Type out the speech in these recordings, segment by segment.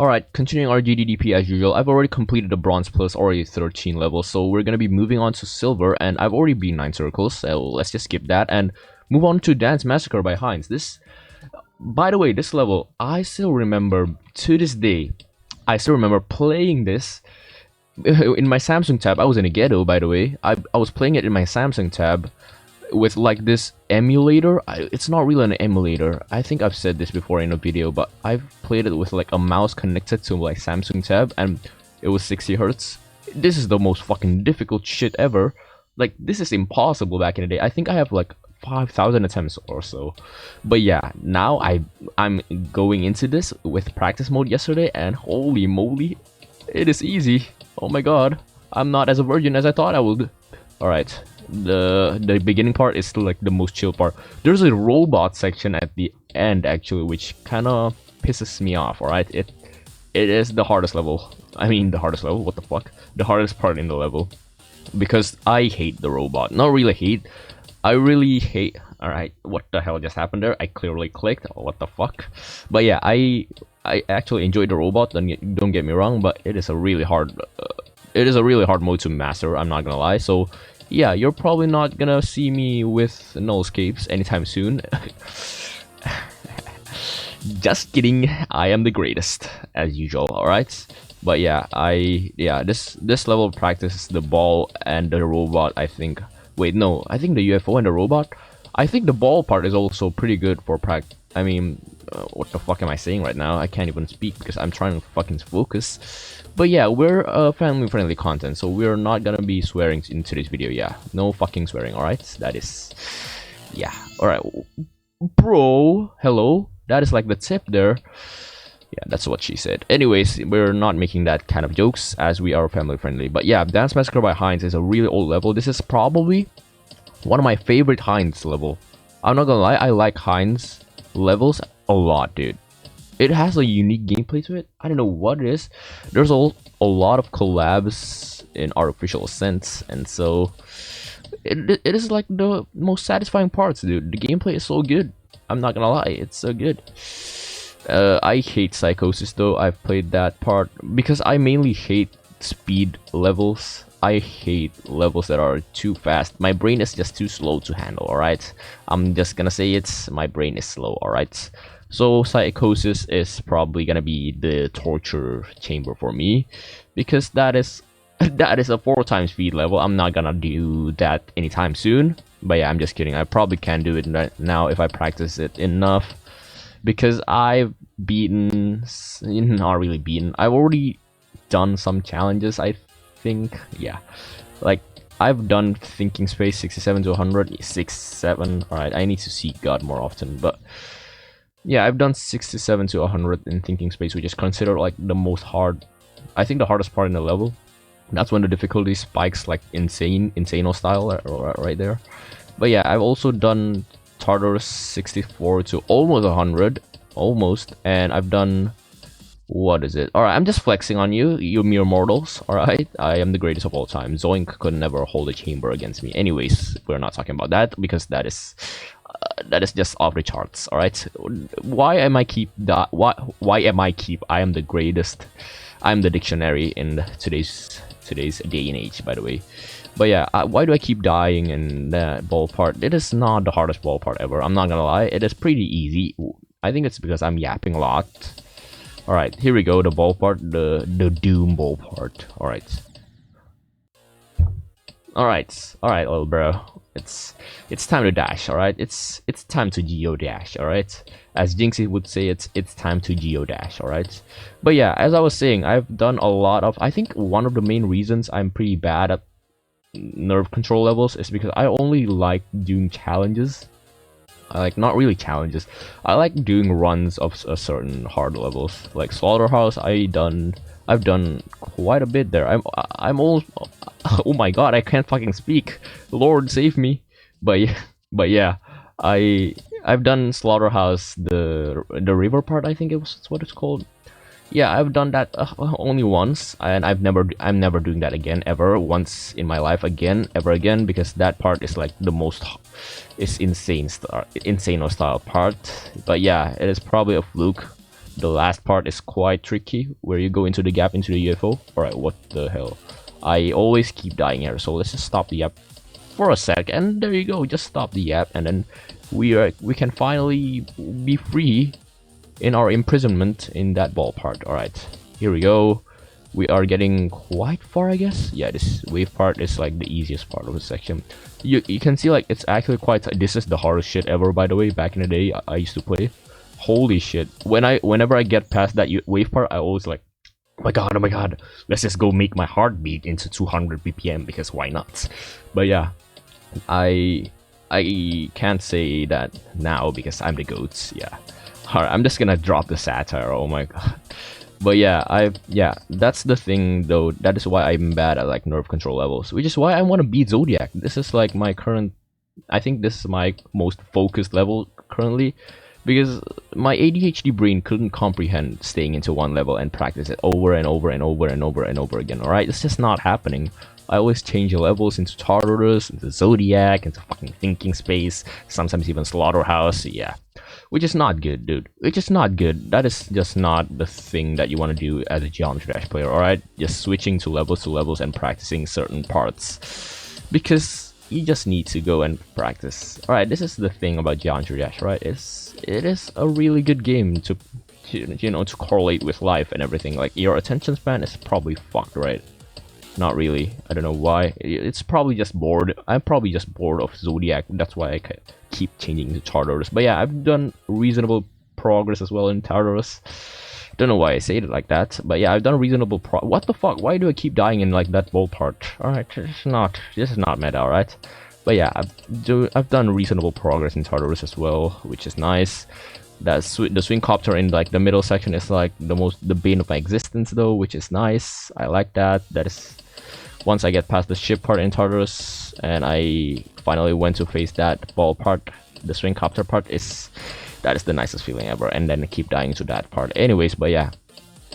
Alright, continuing our GDDP as usual. I've already completed the bronze plus already 13 levels, so we're gonna be moving on to silver, and I've already been 9 circles, so let's just skip that and move on to Dance Massacre by Heinz. By the way, this level, I still remember, to this day, I still remember playing this in my Samsung tab. I was in a ghetto, by the way. I was playing it in my Samsung tab with like this emulator. It's not really an emulator. I think I've said this before in a video, but I've played it with like a mouse connected to like Samsung tab, and it was 60 hertz. This is the most fucking difficult shit ever. Like, this is impossible back in the day. I think I have like 5,000 attempts or so. But yeah, now I'm going into this with practice mode yesterday, and holy moly, it is easy. Oh my god, I'm not as a virgin as I thought I would. Alright, the beginning part is still like the most chill part. There's a robot section at the end actually, which kind of pisses me off. Alright, it is the hardest level. I mean, the hardest level, what the fuck, the hardest part in the level, because I hate the robot. Not really hate, I really hate. Alright, what the hell just happened there? I clearly clicked. Oh, what the fuck? But yeah, I actually enjoyed the robot, don't get me wrong, but it is a really hard mode to master, I'm not gonna lie. So yeah, you're probably not gonna see me with no escapes anytime soon. Just kidding, I am the greatest as usual. Alright, but yeah, this level of practice, the ball and the robot, I think. Wait, no, I think the UFO and the robot. I think the ball part is also pretty good for practice. I mean, what the fuck am I saying right now? I can't even speak because I'm trying to fucking focus. But yeah, we're family-friendly content, so we're not gonna be swearing in today's video. Yeah, no fucking swearing. All right, that is, yeah. All right, bro. Hello. That is like the tip there. Yeah, that's what she said. Anyways, we're not making that kind of jokes as we are family-friendly. But yeah, Dance Massacre by Heinz is a really old level. This is probably one of my favorite Heinz level. I'm not gonna lie, I like Heinz levels a lot, dude. It has a unique gameplay to it. I don't know what it is. There's a lot of collabs in artificial sense, and so it is like the most satisfying parts, dude. The gameplay is so good. I'm not gonna lie, it's so good. I hate Psychosis though. I've played that part because I mainly hate speed levels. I hate levels that are too fast. My brain is just too slow to handle. Alright, I'm just gonna say it's my brain is slow. Alright, so Psychosis is probably gonna be the torture chamber for me, because that is a 4 times speed level. I'm not gonna do that anytime soon. But yeah, I'm just kidding. I probably can do it right now if I practice it enough, because I've beaten, not really beaten, I've already done some challenges, I think. Yeah, like I've done thinking space 67 to 100, 67. All right, I need to seek God more often, but yeah, I've done 67 to 100 in thinking space, which is considered like the most hard, I think the hardest part in the level. That's when the difficulty spikes like insano style right there. But yeah, I've also done Tartarus 64 to almost 100, almost, and I've done, what is it? Alright, I'm just flexing on you, you mere mortals. Alright, I am the greatest of all time. Zoink could never hold a chamber against me. Anyways, we're not talking about that because that is just off the charts. Alright, why am I the greatest. I'm the dictionary in today's day and age, by the way. But yeah, why do I keep dying in that ball part? It is not the hardest ball part ever, I'm not gonna lie. It is pretty easy. I think it's because I'm yapping a lot. Alright, here we go, the ball part, the doom ball part. Alright, little bro. It's time to dash. Alright, it's time to geodash. Alright, as Jinxie would say, it's time to geodash. Alright, but yeah, as I was saying, I've done a lot of, I think one of the main reasons I'm pretty bad at nerve control levels is because I only like doing challenges. I like, not really challenges, I like doing runs of a certain hard levels. Like Slaughterhouse, I've done quite a bit there. I'm almost, oh my god, I can't fucking speak, Lord save me. But yeah, I've done Slaughterhouse, the river part, I think it's what it's called. Yeah, I've done that only once, and I'm never doing that again, ever, once in my life again, ever again, because that part is like the most, it's insane style part. But yeah, it is probably a fluke. The last part is quite tricky, where you go into the gap into the UFO. Alright, what the hell? I always keep dying here, so let's just stop the gap for a sec, and there you go, just stop the gap, and then we can finally be free in our imprisonment in that ball part. Alright, here we go. We are getting quite far, I guess. Yeah, this wave part is like the easiest part of the section. You can see like it's actually quite. This is the hardest shit ever, by the way. Back in the day, I used to play. Holy shit! Whenever I get past that wave part, I always like, oh my god, let's just go make my heart beat into 200 BPM because why not? But yeah, I can't say that now because I'm the goats. Yeah. Alright, I'm just gonna drop the satire. Oh my god. But yeah, that's the thing though. That is why I'm bad at like nerve control levels, which is why I want to beat Zodiac. This is like my current. I think this is my most focused level currently, because my ADHD brain couldn't comprehend staying into one level and practice it over and over and over and over and over again. Alright, it's just not happening. I always change the levels into Tartarus, into Zodiac, into fucking Thinking Space, sometimes even Slaughterhouse. Yeah. Which is not good, dude. Which is not good. That is just not the thing that you want to do as a Geometry Dash player, alright? Just switching to levels and practicing certain parts. Because you just need to go and practice. Alright, this is the thing about Geometry Dash, right? It is a really good game to correlate with life and everything. Like, your attention span is probably fucked, right? Not really. I don't know why. It's probably just bored. I'm probably just bored of Zodiac. That's why I keep changing to Tartarus. But yeah, I've done reasonable progress as well in Tartarus. Don't know why I say it like that. But yeah, I've done reasonable what the fuck? Why do I keep dying in like that ball part? Alright, this is not meta, alright? But yeah, I've done reasonable progress in Tartarus as well, which is nice. The swing copter in like the middle section is like the bane of my existence though, which is nice. I like that. That is once I get past the ship part in Tartarus and I finally went to face that ball part, the swing copter part that is the nicest feeling ever. And then I keep dying to that part. Anyways, but yeah,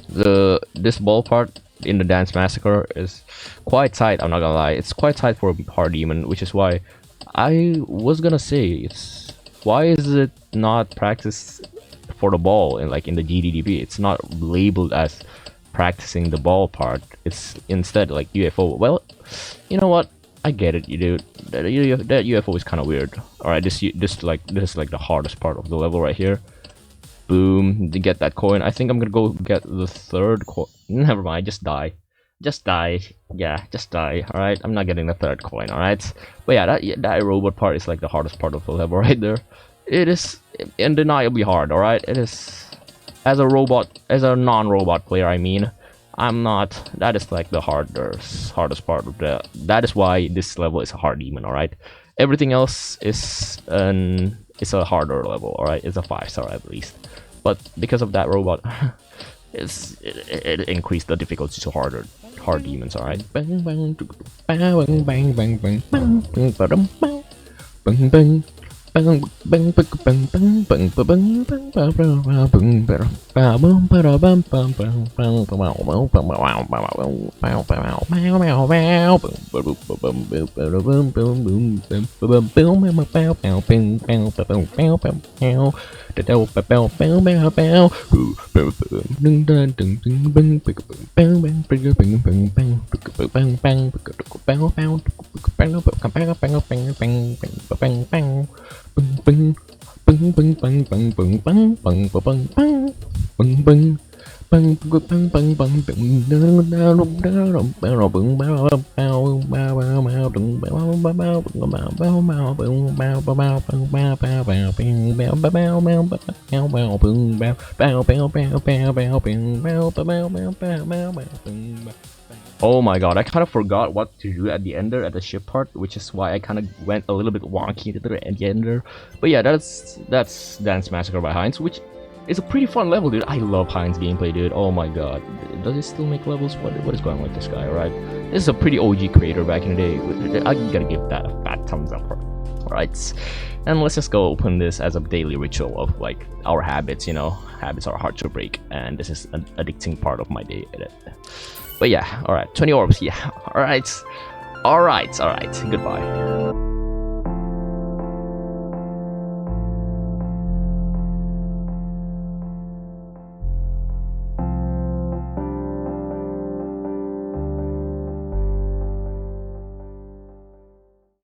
this ball part in the Dance Massacre is quite tight. I'm not gonna lie, it's quite tight for a hard demon, which is why I was gonna say why is it not practiced for the ball in like in the GDDB? It's not labeled as practicing the ball part. It's instead like UFO. Well, you know what? I get it, you dude. That UFO is kind of weird. All right, this is like the hardest part of the level right here. Boom! To get that coin, I think I'm gonna go get the third coin. Never mind, just die. Just die. Yeah, just die. All right, I'm not getting the third coin. All right, but yeah, that robot part is like the hardest part of the level right there. It is undeniably hard. All right, it is. As a non-robot player, I mean, I'm not. That is like the hardest part of the. That is why this level is a hard demon. All right, everything else is a harder level. All right, it's a 5-star at least. But because of that robot, it increased the difficulty to hard demons. All right. Oh my god, I kind of forgot what to do at the end there, at the ship part, which is why I kind of went a little bit wonky at the end there. But yeah, that's Dance Massacre by Heinz, which is a pretty fun level, dude. I love Heinz gameplay, dude. Oh my god. Does he still make levels? What is going on with this guy, alright? This is a pretty OG creator back in the day. I gotta give that a fat thumbs up. Alright, and let's just go open this as a daily ritual of like our habits, you know. Habits are hard to break, and this is an addicting part of my day. But yeah, alright, 20 orbs, yeah, alright, goodbye.